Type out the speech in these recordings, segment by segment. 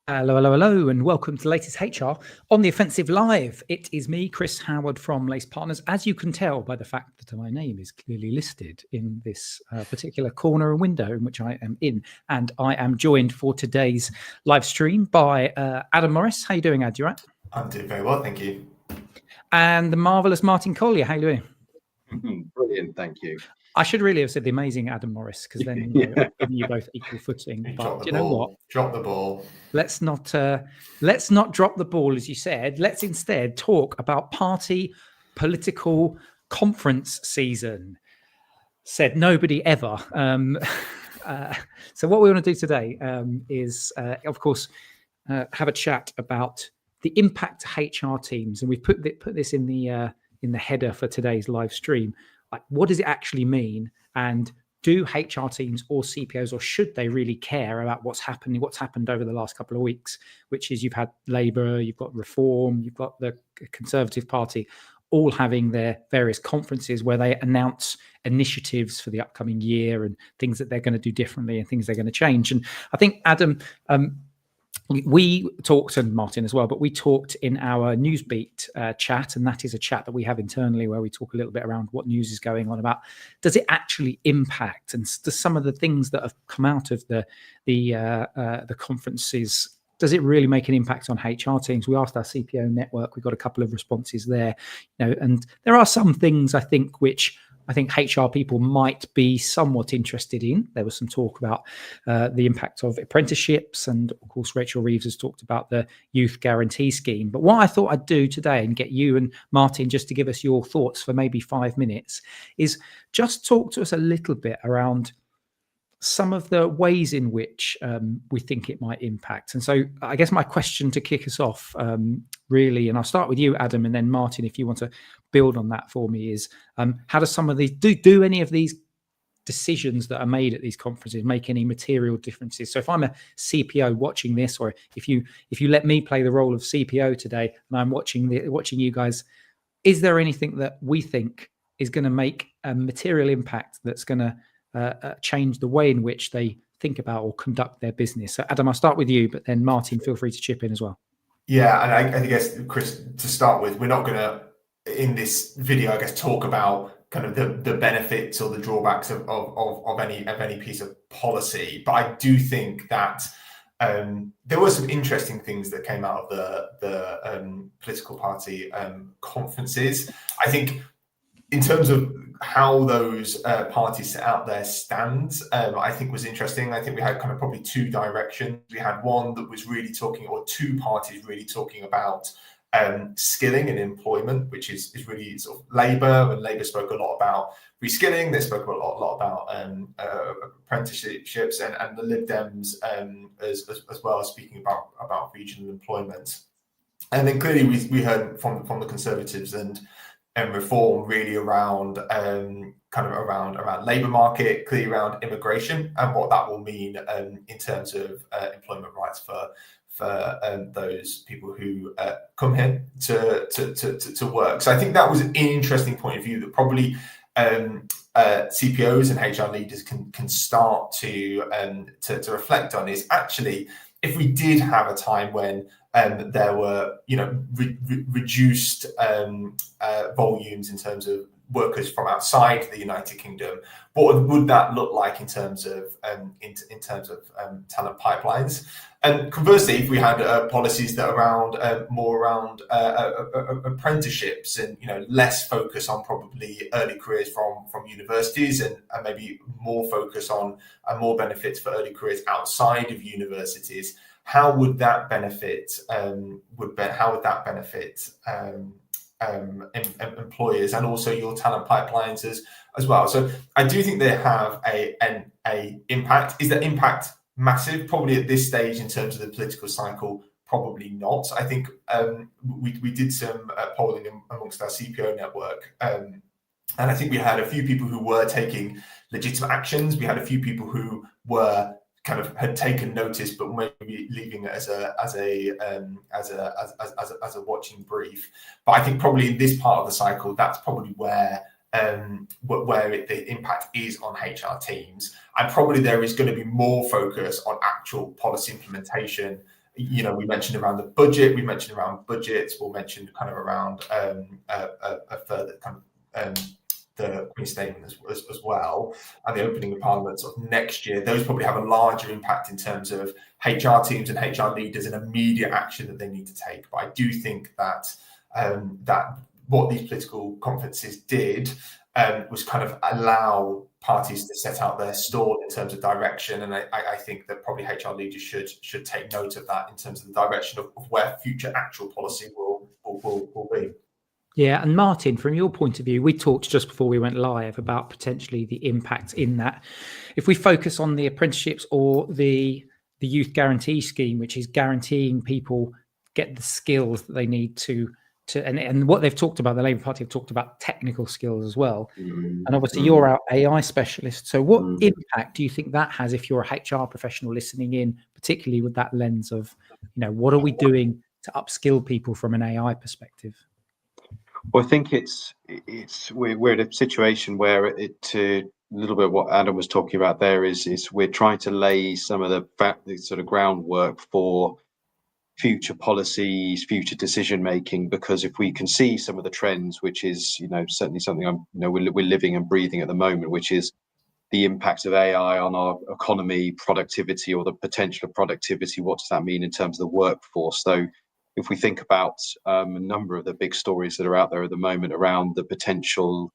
Hello, and welcome to the latest HR on the Offensive Live. It is me, Chris Howard from Lace Partners. As you can tell by the fact that my name is clearly listed in this particular corner and window in which I am in, and I am joined for today's live stream by Adam Morris. How you doing, Ad? You right? I'm doing very well, thank you. And the marvellous Martin Collier. How you doing? Brilliant, thank you. I should really have said the amazing Adam Morris, because then I've given you both equal footing. But you know what? Drop the ball. Let's not drop the ball, as you said. Let's instead talk about party political conference season. Said nobody ever. So what we want to do today is, of course, have a chat about the impact to HR teams, and we've put this in the header for today's live stream. Like, what does it actually mean? And do HR teams or CPOs, or should they really care about what's happened over the last couple of weeks, which is you've had Labour, you've got Reform, you've got the Conservative Party, all having their various conferences where they announce initiatives for the upcoming year and things that they're going to do differently and things they're going to change. And I think, Adam, we talked, and Martin as well, but we talked in our Newsbeat chat, and that is a chat that we have internally where we talk a little bit around what news is going on about. Does it actually impact? And does some of the things that have come out of the conferences, does it really make an impact on HR teams? We asked our CPO network, we got a couple of responses there, and there are some things I think which I think HR people might be somewhat interested in. There was some talk about the impact of apprenticeships, and of course Rachel Reeves has talked about the youth guarantee scheme. But what I thought I'd do today, and get you and Martin just to give us your thoughts for maybe 5 minutes, is just talk to us a little bit around some of the ways in which we think it might impact. And so I guess my question to kick us off, really, and I'll start with you, Adam, and then Martin, if you want to build on that for me, is how does some of these, do any of these decisions that are made at these conferences make any material differences? So if I'm a CPO watching this, or if you let me play the role of CPO today and I'm watching you guys, is there anything that we think is going to make a material impact that's going to change the way in which they think about or conduct their business? So Adam, I'll start with you, but then Martin, feel free to chip in as well. Yeah, and I guess, Chris, to start with, we're not going to, in this video, I guess, talk about kind of the benefits or the drawbacks of any piece of policy. But I do think that there were some interesting things that came out of the political party conferences. I think in terms of how those parties set out their stands, I think was interesting. I think we had kind of probably two directions. We had one that was really talking, or two parties really talking about skilling and employment, which is really sort of Labour, and Labour spoke a lot about reskilling. They spoke a lot about apprenticeships, and the Lib Dems as well as speaking about regional employment. And then clearly we heard from the Conservatives and Reform really around kind of around labour market, clearly around immigration and what that will mean in terms of employment rights for those people who come here to work. So I think that was an interesting point of view that probably CPOs and HR leaders can start to reflect on, is actually, if we did have a time when there were, reduced volumes in terms of workers from outside the United Kingdom, what would that look like in terms of talent pipelines? And conversely, if we had policies that more around apprenticeships and less focus on probably early careers from universities, and maybe more focus on more benefits for early careers outside of universities, how would that benefit employers and also your talent pipelines as well? So I do think they have a impact. Is that impact massive? Probably at this stage in terms of the political cycle, probably not. I think we did some polling amongst our CPO network, and I think we had a few people who were taking legitimate actions. We had a few people who were had taken notice, but maybe leaving it as a watching brief. But I think probably in this part of the cycle, that's probably where the impact is on HR teams, and probably there is going to be more focus on actual policy implementation we mentioned around the budget, we mentioned around budgets, we'll mention kind of around a further kind of the Queen's statement as well, and the opening of Parliament sort of next year. Those probably have a larger impact in terms of HR teams and HR leaders and immediate action that they need to take. But I do think that that what these political conferences did was kind of allow parties to set out their stall in terms of direction, and I think that probably HR leaders should take note of that in terms of the direction of where future actual policy will be. Yeah, and Martin, from your point of view, we talked just before we went live about potentially the impact in that. If we focus on the apprenticeships or the youth guarantee scheme, which is guaranteeing people get the skills that they need to and what they've talked about, the Labour Party have talked about technical skills as well. And obviously you're our AI specialist. So what impact do you think that has if you're a HR professional listening in, particularly with that lens of, what are we doing to upskill people from an AI perspective? Well, I think we're in a situation where a little bit what Adam was talking about there is we're trying to lay some of the sort of groundwork for future policies, future decision making, because if we can see some of the trends, which is certainly something we're living and breathing at the moment, which is the impact of AI on our economy, productivity, or the potential of productivity. What does that mean in terms of the workforce? So if we think about a number of the big stories that are out there at the moment around the potential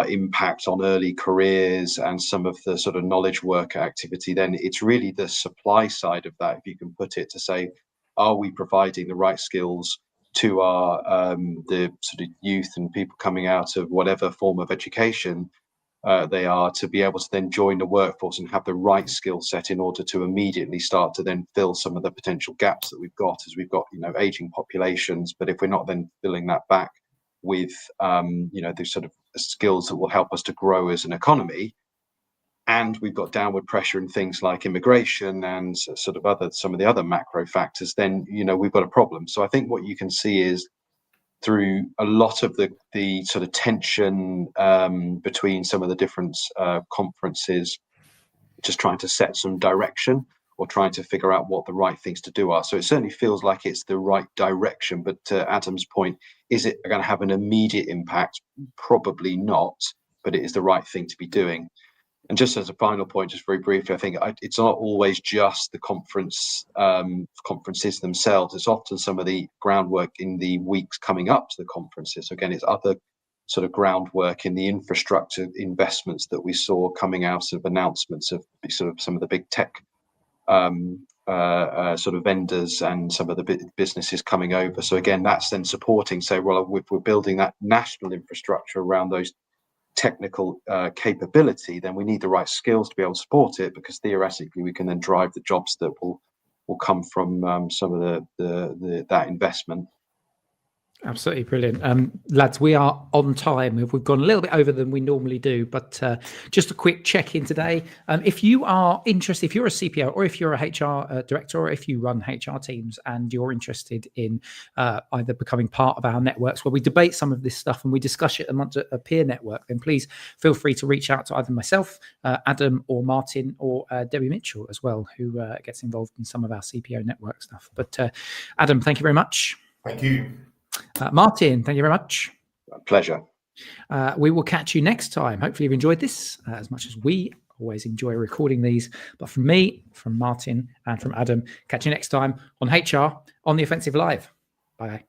impact on early careers and some of the sort of knowledge worker activity, then it's really the supply side of that, if you can put it, to say, are we providing the right skills to our the sort of youth and people coming out of whatever form of education they are, to be able to then join the workforce and have the right skill set in order to immediately start to then fill some of the potential gaps that we've got, as we've got aging populations. But if we're not then filling that back with the sort of skills that will help us to grow as an economy, and we've got downward pressure in things like immigration and sort of some of the other macro factors, then we've got a problem. So I think what you can see is, through a lot of the sort of tension between some of the different conferences, just trying to set some direction or trying to figure out what the right things to do are. So it certainly feels like it's the right direction. But to Adam's point, is it going to have an immediate impact? Probably not, but it is the right thing to be doing. And just as a final point, just very briefly, I think it's not always just the conferences themselves. It's often some of the groundwork in the weeks coming up to the conferences. So again, it's other sort of groundwork in the infrastructure investments that we saw coming out of announcements of sort of some of the big tech sort of vendors and some of the businesses coming over. So again, that's then supporting, say, well, if we're building that national infrastructure around those technical capability, then we need the right skills to be able to support it, because theoretically we can then drive the jobs that will come from some of that investment. Absolutely brilliant. Lads, we are on time. We've gone a little bit over than we normally do, but just a quick check-in today. If you are interested, if you're a CPO or if you're a HR director, or if you run HR teams and you're interested in either becoming part of our networks where we debate some of this stuff and we discuss it amongst a peer network, then please feel free to reach out to either myself, Adam, or Martin, or Debbie Mitchell as well, who gets involved in some of our CPO network stuff. But Adam, thank you very much. Thank you. Martin, thank you very much. A pleasure. We will catch you next time. Hopefully you've enjoyed this as much as we always enjoy recording these. But from me, from Martin, and from Adam, catch you next time on HR on the Offensive Live. Bye.